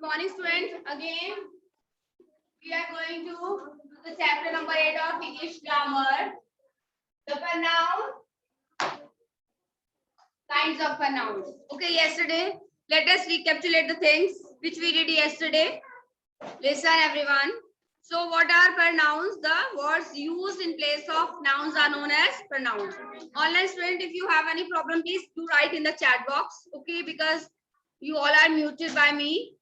Good morning, students. Again, we are going to do the chapter number 8 of English grammar. The pronoun, kinds of pronouns. Okay, yesterday, let us recapitulate the things which we did yesterday. Listen, everyone. So, what are pronouns? The words used in place of nouns are known as pronouns. Online student, if you have any problem, please do write in the chat box. Okay, because you all are muted by me.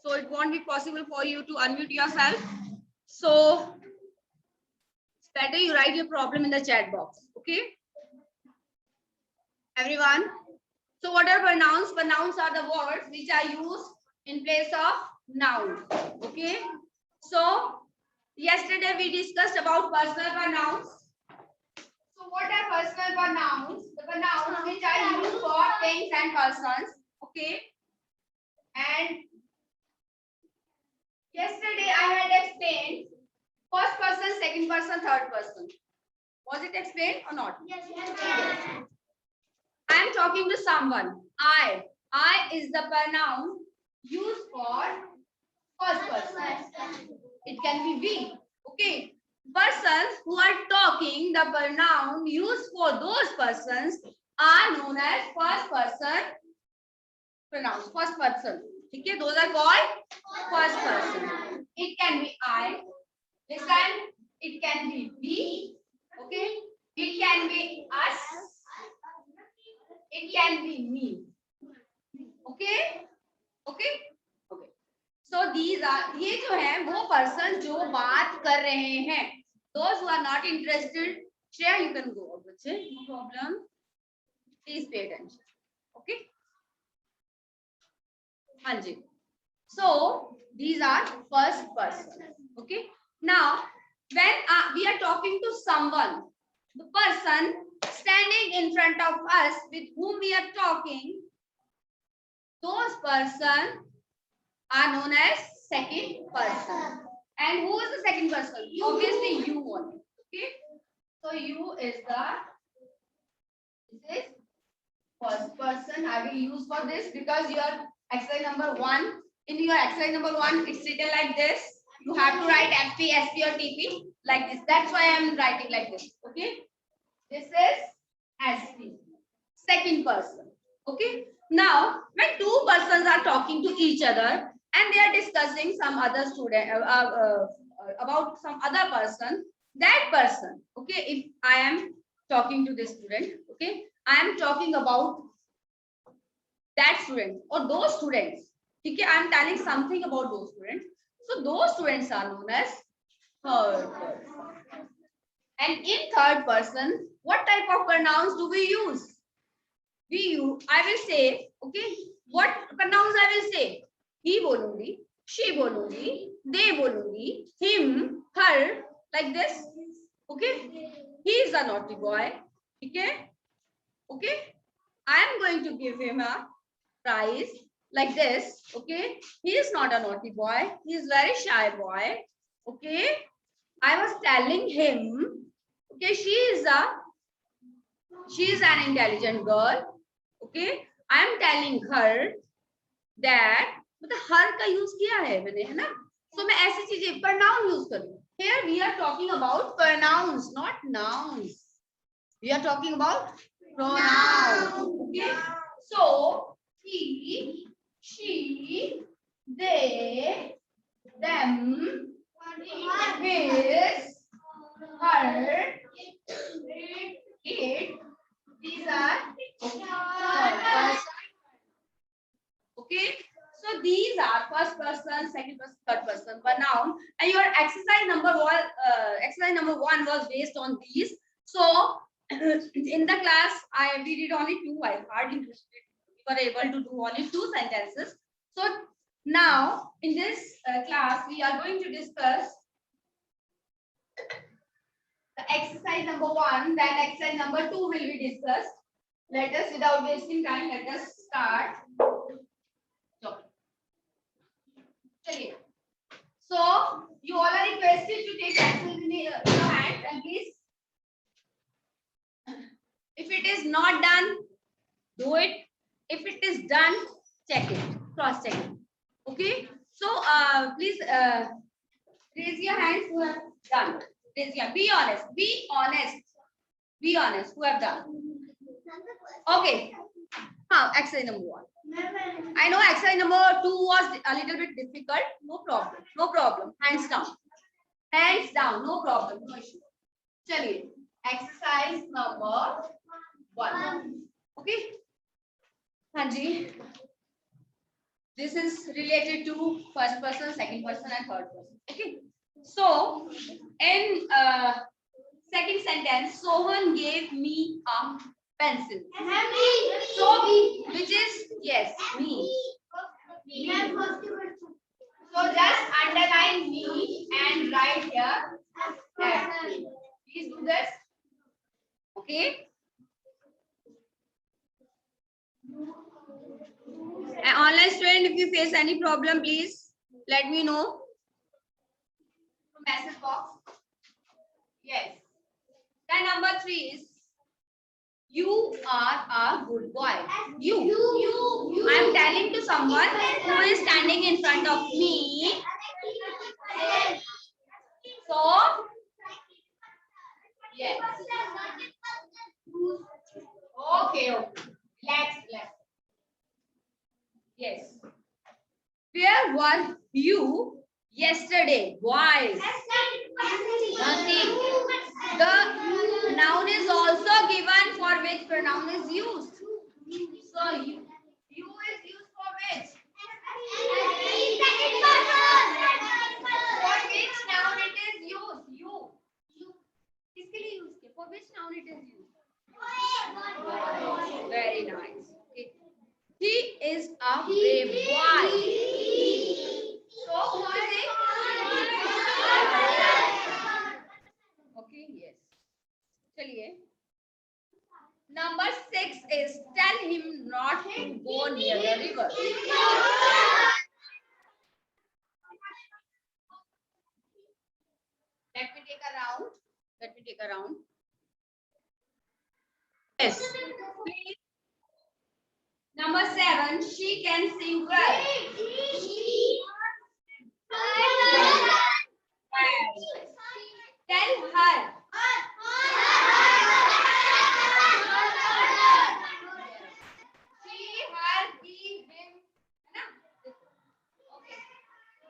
So it won't be possible for you to unmute yourself. So it's better you write your problem in the chat box. Okay, everyone. So what are pronouns? Pronouns are the words which are used in place of noun. Okay. So yesterday we discussed about personal pronouns. So what are personal pronouns? The pronouns which are used for things and persons. Okay. And yesterday I had explained first person, second person, third person. Was it explained or not? Yes. I am talking to someone. I is the pronoun used for first person. It can be we. Okay. Persons who are talking, the pronoun used for those persons are known as first person pronouns. First person. Okay. Those are called first person. It can be I. Listen. It can be we. Okay. It can be us. It can be me. Okay. Okay. Okay. So these are ये जो है वो person जो बात कर रहे हैं. Those who are not interested, Shreya, you can go. No problem. Please pay attention. Okay. हाँ जी. So these are first person. Okay. Now when we are talking to someone, the person standing in front of us with whom we are talking, those person are known as second person. And who is the second person? Obviously you only. Okay. So you is this is first person. I will use for this because your exercise number 1. In your exercise number 1, it's written like this. You have to write FP, SP or TP like this. That's why I am writing like this. Okay. This is SP. Second person. Okay. Now, when two persons are talking to each other and they are discussing some other student about some other person, that person. Okay. If I am talking to this student, okay, I am talking about that student or those students. Okay, I am telling something about those students. So those students are known as third person. And in third person, what type of pronouns do we use? I will say, okay, what pronouns I will say? He bolungi, she bolungi, they bolungi, him, her, like this. Okay, he is a naughty boy. Okay, okay, I am going to give him a prize like this. Okay, he is not a naughty boy. He is very shy boy. Okay, I was telling him. Okay, she is an intelligent girl. Okay, I am telling her that मतलब her का use किया है मैंने, है ना? So मैं ऐसी चीजें pronoun use करूँ. Here we are talking about pronouns, not nouns. We are talking about pronouns. Okay. So he, she, they, them, his, her, it. These are okay. So these are first person, second person, third person pronoun. And your exercise number 1 was based on these. So in the class, we did only 2. I hardly we were able to do only 2 sentences. So now in this class, we are going to discuss the exercise number 1. Then exercise number 2 will be discussed. Let us, without wasting time, let us start. So you all are requested to take pencils in your hand and please. If it is not done, do it. If it is done, check it, cross check it. Okay. So please raise your hands who have done. Raise your. Be honest. Be honest. Be honest. Who have done? Okay. Exercise number 1. I know exercise number 2 was a little bit difficult. No problem. No problem. Hands down. Hands down. No problem. No issue. चलिए. Exercise number 1. Okay. Hanji. This is related to first person, second person, and third person. Okay. So, in second sentence, Sohan gave me a pencil. So, which is yes, me. So just underline me and write here F. Please do this. Okay. An online student, if you face any problem, please let me know. Message box. Yes. Then number 3 is you are a good boy. You. I am telling to someone who is standing in front of me. So, yes. Okay. Let's. Yes. Where were you yesterday? Why? Nothing. The noun is also given for which pronoun is used. So you is used for which? For which noun it is used? You. किसके लिए use किया? For which noun it is used? Very nice. Okay. He is a brave boy. So who is it? Okay, yes. चलिए. Number 6 is tell him not to go near the river. Let me take a round. Yes. Please. Number 7, she can sing well. Tell her. She, her, he, him. Okay.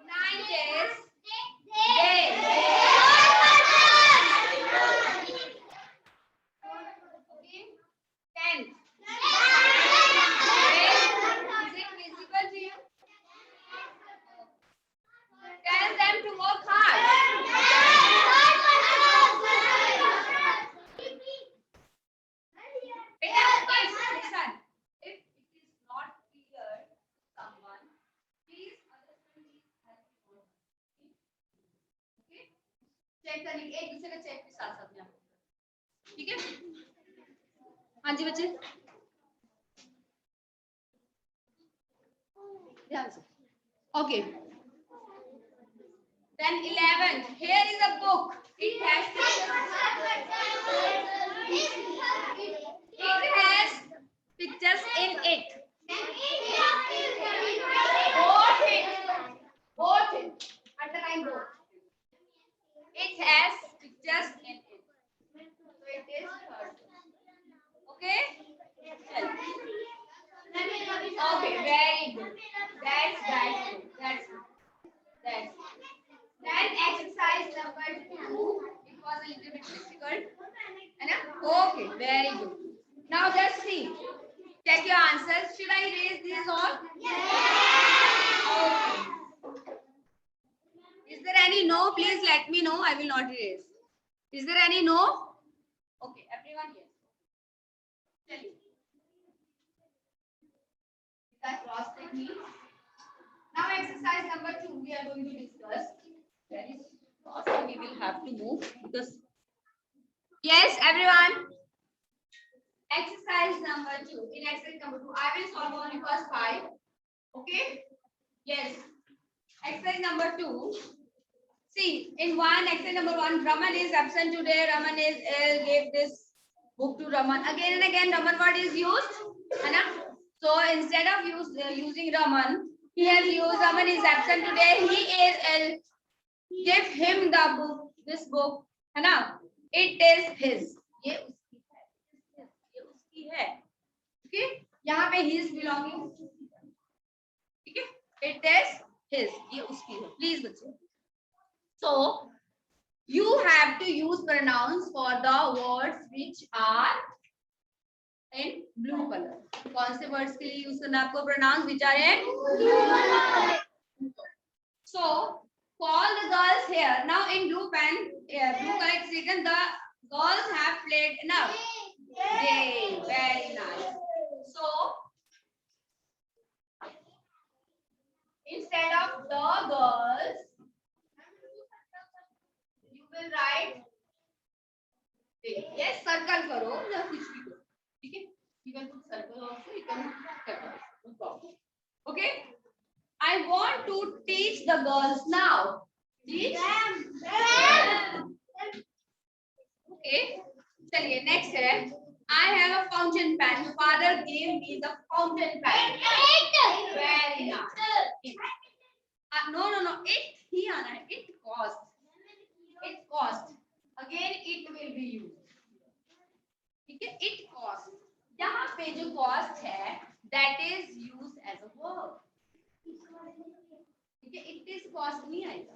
9 days. Day. Okay. 10. Is it visible to you? Tell them to work hard. Listen. If it is not clear to someone, please understand these help. Okay? Check करिए एक दूसरे का check भी साथ साथ में ठीक है हाँ जी बच्चे ध्यान से okay then 11 here is a book it has pictures in it both underline both it has pictures in it so it is third okay okay very good that's then exercise number 2 it was a little bit difficult okay very good now just see check your answers should I erase these all okay is there any no please let me know I will not erase is there any no okay everyone here chaliye that cross technique now exercise number 2 we are going to discuss very fast we will have to move because yes everyone exercise number 2 in exercise number 2 I will solve only first 5 okay yes exercise number 2 see in exercise number 1 Raman is absent today Raman is ill gave this book to Raman again and again Raman word is used है ना so instead of using Raman He has used. Aman is absent today. He is ill. Give him the book. This book, है ना? It is his. ये उसकी है. ये उसकी है. Okay? यहाँ पे his belonging. ठीक है? It is his. ये उसकी है. Please बच्चे. So you have to use pronouns for the words which are in blue color. कौन से words के लिए use करना आपको pronouns which are in blue color? So call the girls here. Now in blue pen, blue color it's written the girls have played enough. Yay, very nice. So instead of the girls, you will write. Yes, circle करो या कुछ भी करो. ठीक है? You can put circle also. You can cut off. No problem. Okay. I want to teach the girls now. Teach them. Okay. चलिए next है. I have a fountain pen. Father gave me the fountain pen. Very nice. No. It ही आना है. It cost. It cost. Again it will be used. ठीक है? It cost. यहाँ पे जो cost है, that is used as a verb. ठीक है? It is cost नहीं आएगा.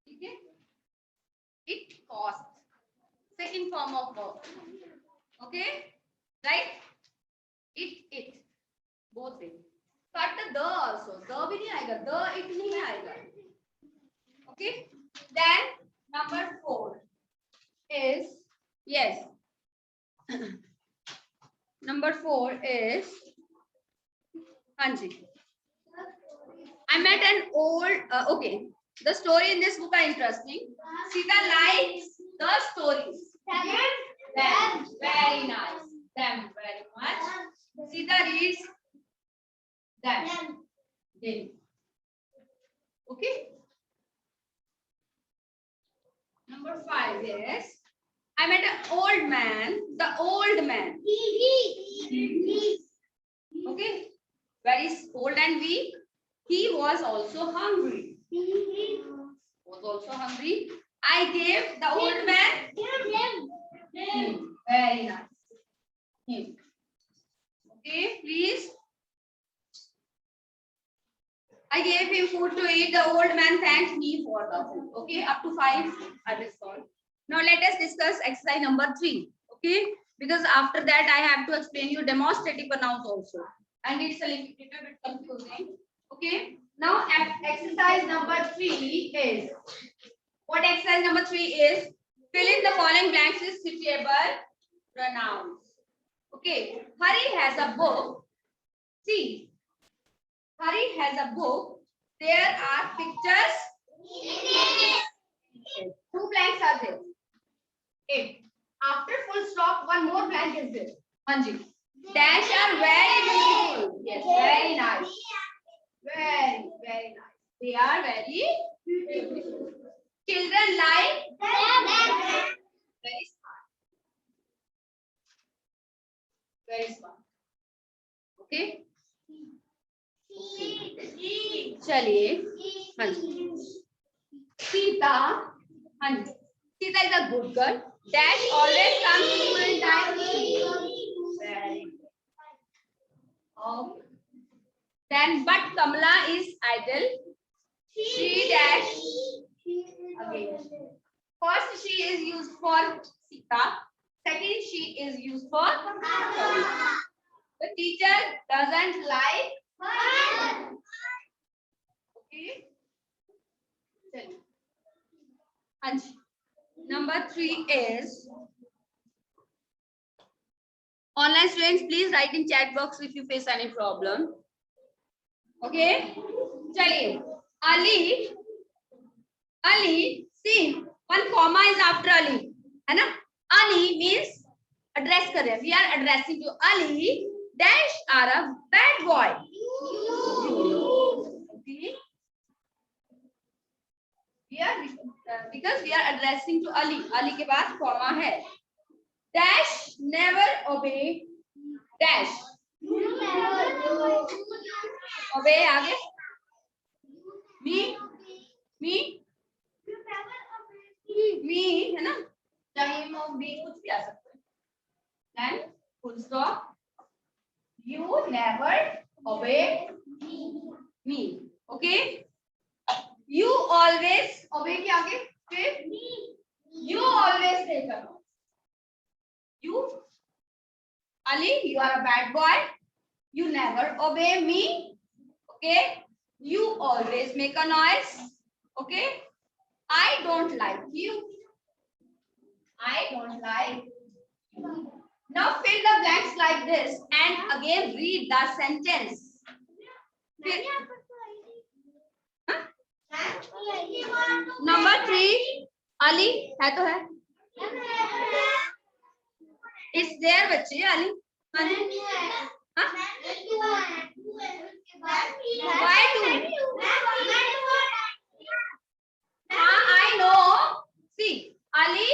ठीक है? It cost. Second form of verb. Okay? Right? It. Both ways. Cut the also. The भी नहीं आएगा. The it नहीं आएगा. Okay? Then number 4 is yes. Number 4 is Hanji. I met an old. Okay. The story in this book are interesting. Sita likes the stories. Them. Very nice. Them very much. Sita reads them. Daily. Okay. Number 5 is I met an old man. The old man. Okay. Very old and weak. He was also hungry. Was also hungry. I gave the old man him. Very nice. Him. Okay, please. I gave him food to eat. The old man thanked me for the food. Okay, up to 5 I will solve. Now let us discuss exercise number 3. Okay, because after that I have to explain you demonstrative pronouns also, and it's a little bit confusing. Okay, now exercise number 3 is what? Exercise number 3 is fill in the following blanks with suitable pronouns. Okay, Hari has a book. See, Hari has a book. There are pictures. 2 blanks are there. 8. After full stop, one more blank is there. Anji. Dash are very beautiful. Yes, very nice. Very nice. They are very beautiful. Children like very smart. Very smart. Okay. चलिए हाँ जी सीता हाँ जी Sita is a good girl. Dash always comes to school in time. Very good. Okay. Then but Kamala is idle. She dash again. First she is used for Sita. Second she is used for Kamala. The teacher doesn't like her. Okay. And number 3 is online students. Please write in chat box if you face any problem. Okay. Chaliye. Ali. See, one comma is after Ali. है ना? Ali means address कर रहे हैं. We are addressing to Ali. Dash are a bad boy. Okay. We are because we are addressing to Ali. Ali के बाद comma है. Dash never obey. Dash. obey आगे me me me है ना, time of B कुछ भी आ सकता है. Then full stop. You never obey me. Okay. You always obey के आगे फिर you always take a note. You Ali, you are a bad boy. You never obey me. Okay. You always make a noise. Okay. I don't like you. I don't like you. Now fill the blanks like this and again read the sentence. Number 3. Ali है तो है. Is there बच्चे Ali? हाँ? Why do? I know. See, Ali,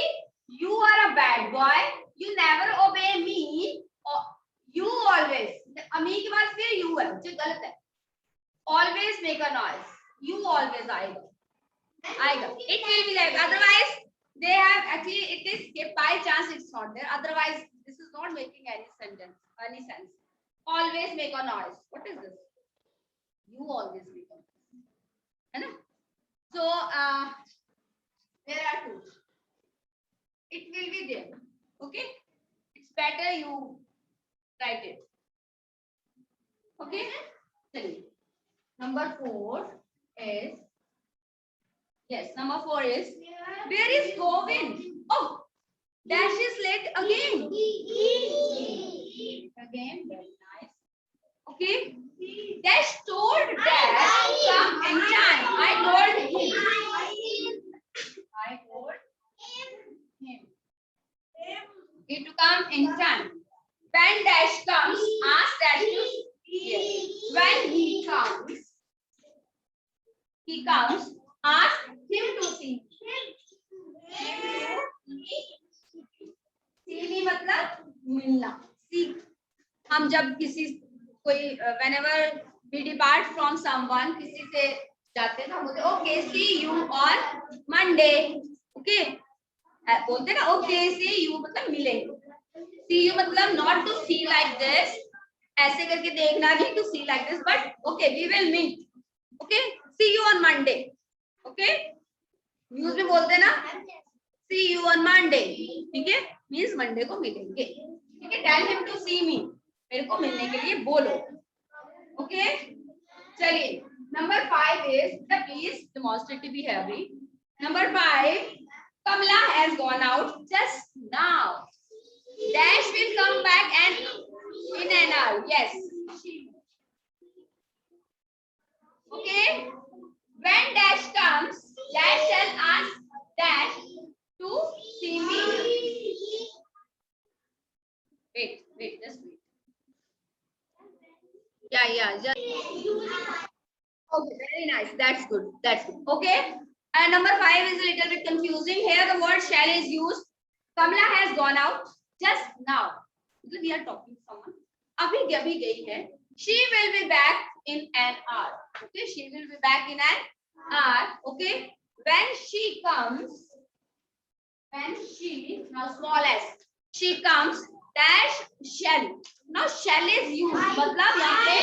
you are a bad boy. You never obey me. You always. Me के बाद फिर you है. जो गलत है. Always make a noise. You always आएगा. It will be like. Otherwise, they have actually it is skipped by chance. It's not there. Otherwise, this is not making any sense. Always make a noise. What is this? You always make a noise. है ना? So there are two. It will be there. Okay. It's better you write it. Okay. चलिए. Number 4 is. Yes, number 4 is. Where is Govind? Oh, Dash is late again. Again, very nice. Okay. Dash told Dash come in time. I told him. He to come in time. When Dash comes, ask Dash to. Yes. When he comes, ask him to see. See मतलब मिलना. See. हम जब किसी कोई whenever we depart from someone किसी से जाते हैं तो हम बोलते हैं okay see you on Monday. Okay. बोलते हैं ना okay see you मतलब मिलेंगे. See you मतलब not to see like this. ऐसे करके देखना भी to see like this but okay we will meet. Okay. See you on Monday. Okay. News में बोलते हैं ना see you on Monday. ठीक है. Means Monday को मिलेंगे. ठीक है. Tell him to see me. मेरे को मिलने के लिए बोलो. Okay. चलिए. Number 5 is the please demonstrative behavior. Number 5. Kamala has gone out just now. Dash will come back and in an hour. Yes. Okay. When Dash comes, Dash shall ask Dash to see me. Wait, just wait. Yeah. Just. Okay, very nice. That's good. Okay. And number 5 is a little bit confusing. Here the word shall is used. Kamala has gone out just now. We are talking to someone. अभी गई है. She will be back in an hour. Okay, she will be back in an hour. Okay. When she comes, now small s, she comes, dash shall. Now shall is used. मतलब यहाँ पे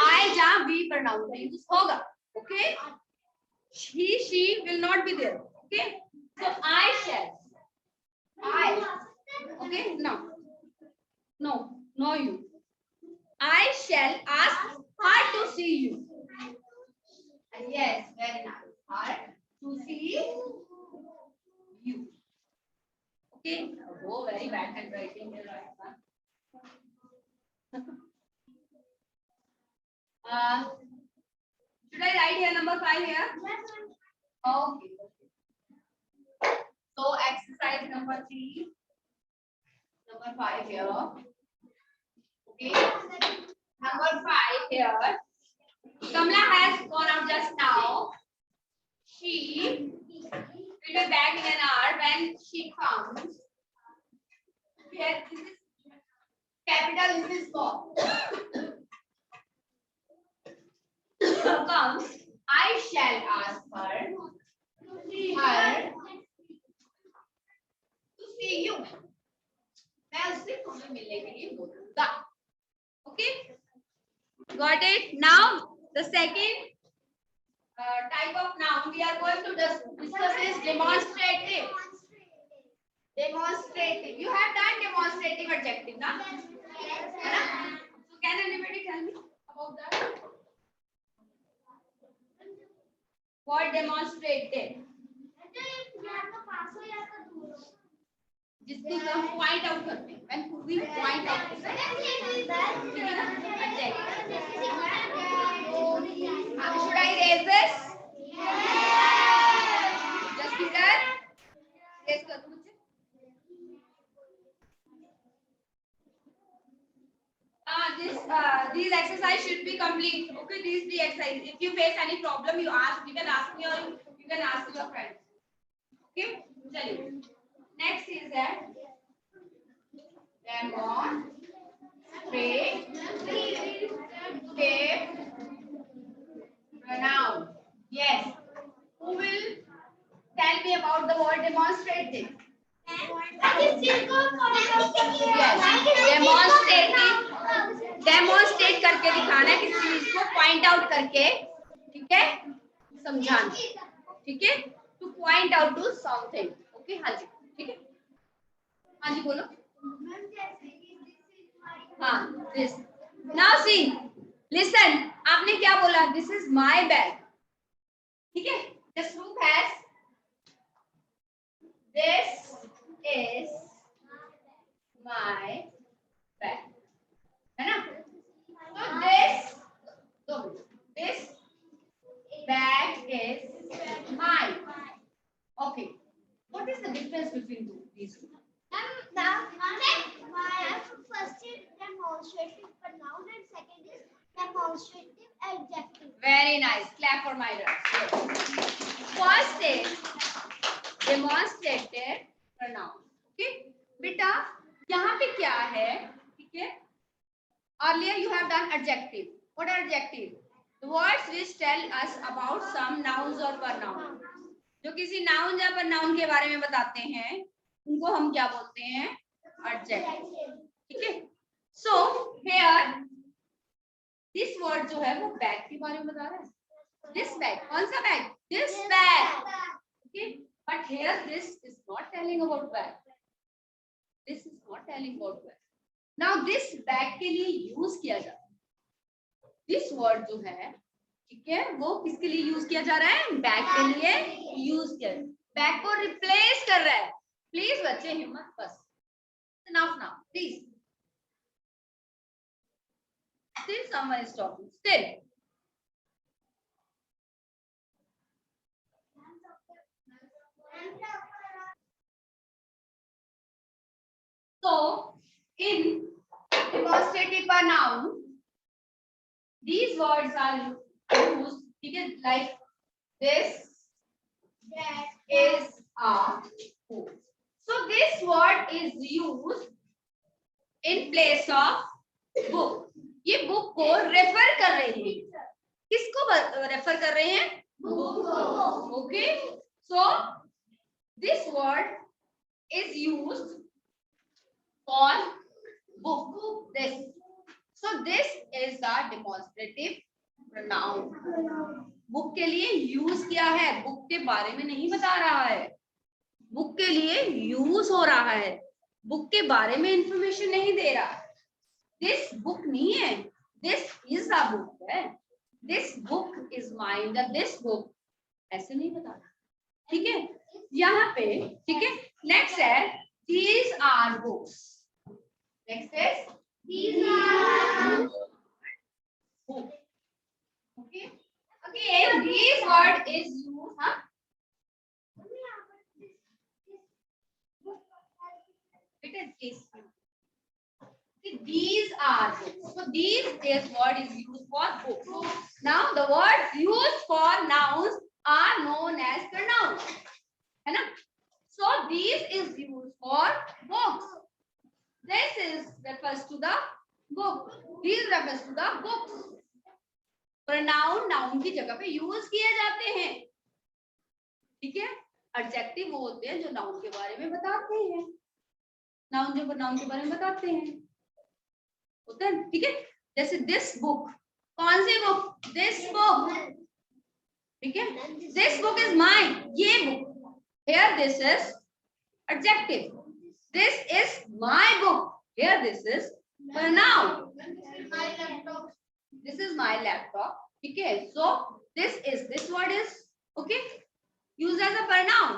I जहाँ we pronoun का use होगा. Okay. She will not be there. Okay. So I shall. Okay. No you. I shall ask her to see you. Yes, very nice. Her to see you. Okay. Oh, very bad handwriting. Should I write here number 5 here? Okay. So exercise number 3. Number 5 here. Okay. Number 5 here. Kamala has gone out just now. She will be back in an hour. When she comes. Here, this is capital, this is small. comes, I shall ask her to see you. मैं उससे तुम्हें मिलने के लिए बोलूँगा. Okay? Got it? Now the second type of noun we are going to discuss is demonstrative. Demonstrative. You have done demonstrative adjective, na? So can anybody tell me about that? What demonstrative? जिसको हम point out करते हैं. When we point out. Should I raise this? Just here. Raise कर दो मुझे. These exercise should be complete. Okay, these three exercise. If you face any problem, you can ask me or you can ask your friends. Okay, चलिए. Next is that demonstrative pronoun. Yes. Who will tell me about the word demonstrative? Yes. Demonstrate करके दिखाना है किसी चीज को point out करके, ठीक है, समझाना, ठीक है, to point out to something. Okay, हाँ जी, ठीक है, हाँ जी बोलो. हाँ, this. Now see, listen. आपने क्या बोला? This is my bag. ठीक है? This group has. This is my bag. है ना? So this bag is mine. Okay. What is the difference between these two? First is demonstrative pronoun and second is demonstrative adjective. Very nice. Clap for my words. First is demonstrative pronoun. Okay, बेटा यहाँ पे क्या है? ठीक है. Earlier you have done adjective. What are adjective? The words which tell us about some nouns or pronoun. जो किसी noun या pronoun के बारे में बताते हैं, उनको हम क्या बोलते हैं? Adjective. ठीक है. So here this word जो है वो bag के बारे में बता रहा है. This bag. कौन सा bag? This bag. Okay. But here this is not telling about bag. This is not telling about bag. Now this bag के लिए use किया जाता है. This word जो है, ठीक है, वो किसके लिए use किया जा रहा है? Bag के लिए use किया. Bag को replace कर रहा है. Please बच्चे हिम्मत बस. Enough now, please. Still someone is talking. Still. So in demonstrative pronoun, these words are used. Like this is a book. So this word is used in place of book. ये book को refer कर रहे हैं. किसको refer कर रहे हैं? Book. Okay. So this word is used for book. This. So this is the demonstrative pronoun. Book के लिए use किया है. Book के बारे में नहीं बता रहा है. Book के लिए use हो रहा है. Book के बारे में information नहीं दे रहा है. This book नहीं है. This is a book है. This book is mine. This book ऐसे नहीं बता रहा. ठीक है. यहाँ पे ठीक है. Next है these are books. Next is these are books. Okay. Again, this word is used. Huh? It is. These are books. So these word is used for books. Now the words used for nouns are known as pronouns. है ना? So these is used for books. This is refers to the book. These refers to the books. For pronoun noun की जगह पे use किए जाते हैं, ठीक है। एडजेक्टिव वो होते हैं जो नाउन के बारे में बताते हैं, नाउन जो प्रोनाउन के बारे में बताते हैं, होता है, ठीक है। जैसे दिस बुक, कौन सी बुक? दिस बुक, ठीक है। दिस बुक इज माइन, ये book, here this is adjective, this is my book, here this is pronoun, this is my laptop, ठीक है। so this word is okay used as a pronoun,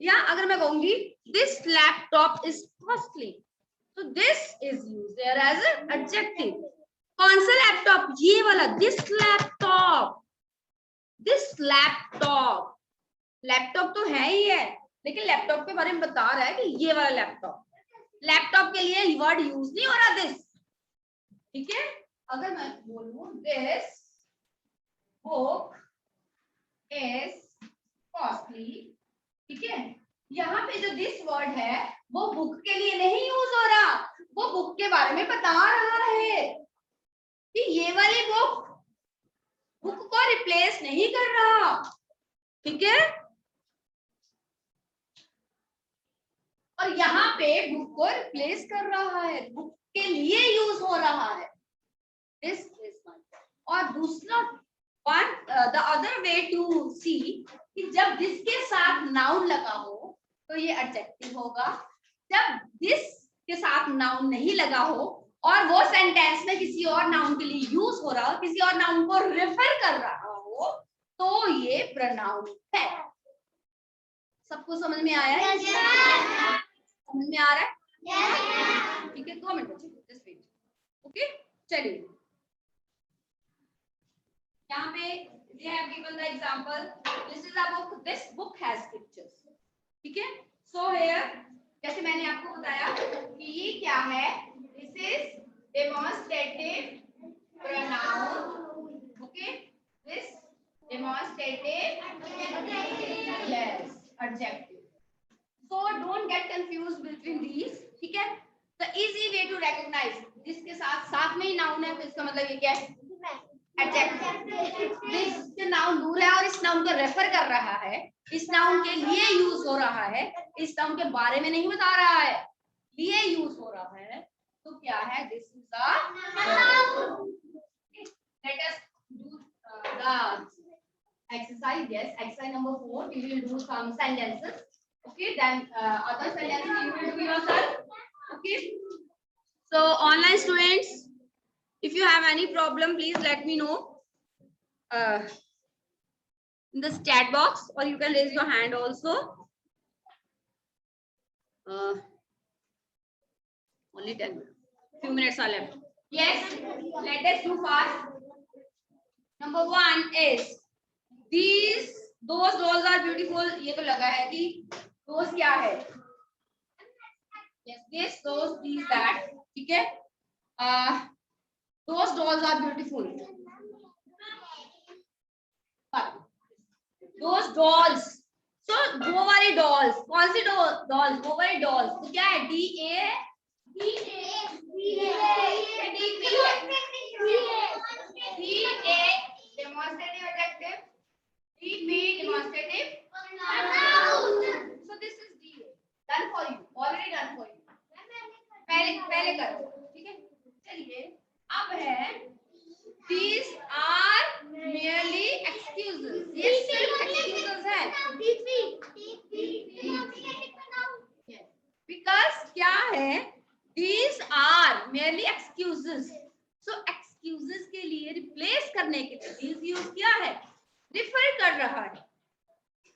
या अगर मैं कहूंगी this laptop is costly, so this is used there as an adjective। कौन सा laptop? ये वाला, this laptop, this laptop, laptop तो है ही है, लेकिन लैपटॉप के बारे में बता रहा है कि ये वाला लैपटॉप, लैपटॉप के लिए वर्ड यूज नहीं हो रहा दिस, ठीक है। अगर मैं बोलूं दिस बुक इज कॉस्टली, ठीक है, यहाँ पे जो दिस वर्ड है वो बुक के लिए नहीं यूज हो रहा, वो बुक के बारे में बता रहा है कि ये वाली बुक बुक को रिप्लेस नहीं कर रहा, ठीक है। और यहाँ पे बुक को रिप्लेस कर रहा है, बुक के लिए यूज हो रहा है, दिस इज वन। और दूसरा one, the other way to see कि जब दिस के साथ नाउन लगा हो तो ये एडजेक्टिव होगा, जब दिस के साथ नाउन नहीं लगा हो और वो सेंटेंस में किसी और नाउन के लिए यूज हो रहा हो, किसी और नाउन को रेफर कर रहा हो, तो ये प्रोनाउन है। सबको समझ में आया है? समझ में आ रहा है? ठीक है, 2 मिनट बचे, ओके। चलिए, यहाँ पे they have given the example, this is a book, this book has pictures, ठीक है। so here जैसे मैंने आपको बताया कि ये क्या है, this is demonstrative pronoun, okay, this demonstrative yes adjective, so don't get confused between these, ठीक है। the easy way to recognize, जिसके साथ में ही नाउन है तो इसका मतलब ये क्या है, एडजेक्टिव। दिस नाउन दूर है और इस नाउन को रेफर कर रहा है, इस नाउन के लिए यूज हो रहा है, इस नाउन के बारे में नहीं बता रहा है, लिए यूज हो रहा है, तो क्या है, this is a noun. Let us do the exercise, yes, exercise number 4, we will do some sentences, okay, then other sentences you will do yourself, okay। so online students, if you have any problem please let me know in the chat box, or you can raise your hand also, only 10 minutes, few minutes are left, yes, let us do fast। number 1 is these those dolls are beautiful, ये तो लगा है कि those क्या है, yes, this those these that, ठीक है। those dolls are beautiful, those dolls, so वो वाली dolls, कौन सी dolls, वो वाली dolls, तो क्या है, demonstrative adjective, demonstrative pronoun, so this is DA, done for you, already done for you, पहले करो, ठीक है। चलिए, अब है these are merely excuses, ये सिर्फ excuses है, because क्या है, these are merely excuses, so excuses के लिए replace करने के लिए these यूज किया है, refer कर रहा है,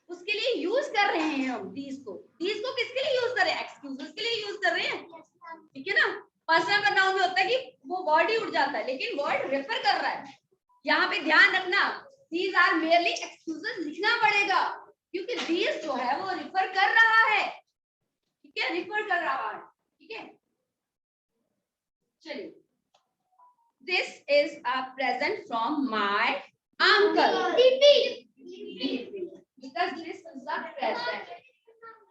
उसके लिए यूज कर रहे हैं हम these को किसके लिए यूज कर रहे हैं, excuses के लिए यूज कर रहे हैं, ठीक है ना। पर्सनल प्रोनाउन में होता है कि वो वर्ड ही उड़ जाता है, लेकिन वर्ड रेफर कर रहा है, यहाँ पे ध्यान रखना, these are merely excuses लिखना पड़ेगा, क्योंकि these जो है वो रेफर कर रहा है, ठीक है, रेफर कर रहा है, ठीक है। चलिए, this is a present from my uncle, because this is a present,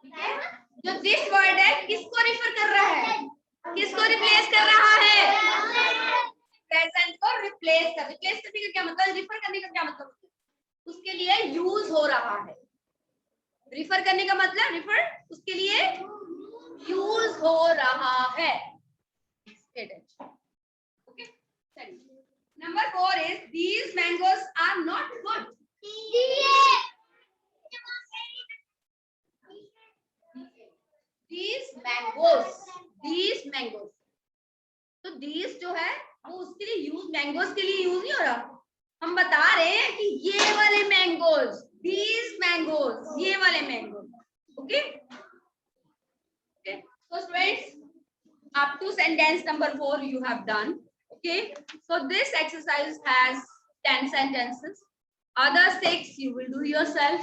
ठीक है। जो this word है किसको रेफर कर रहा है, किसको रिप्लेस कर रहा है, प्रेजेंट को रिप्लेस करने का क्या मतलब, रिफर करने का क्या मतलब, उसके लिए यूज हो रहा है। रिफर करने का मतलब, रिफर उसके लिए यूज हो रहा है। Okay, number 4 is these mangoes are not good. these mangoes, तो these जो है वो उसके लिए यूज, मैंगोज के लिए यूज नहीं हो रहा। हम बता रहे हैं कि ये वाले मैंगोज, these mangoes, ये वाले mangoes. Okay, so students, up to sentence number 4 you have done. Okay, so this exercise has 10 sentences. Other 6 you will do yourself,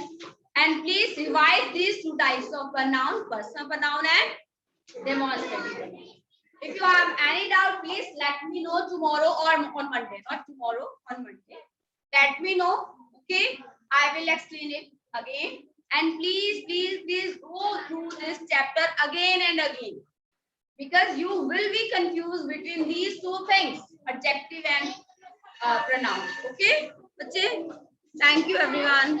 and please revise these 2 types of pronoun, personal pronoun and demonstrative pronoun. If you have any doubt, please let me know tomorrow or on Monday. Not tomorrow, on Monday. Let me know. Okay, I will explain it again. And please go through this chapter again and again, because you will be confused between these 2 things, adjective and pronoun. Okay, thank you everyone.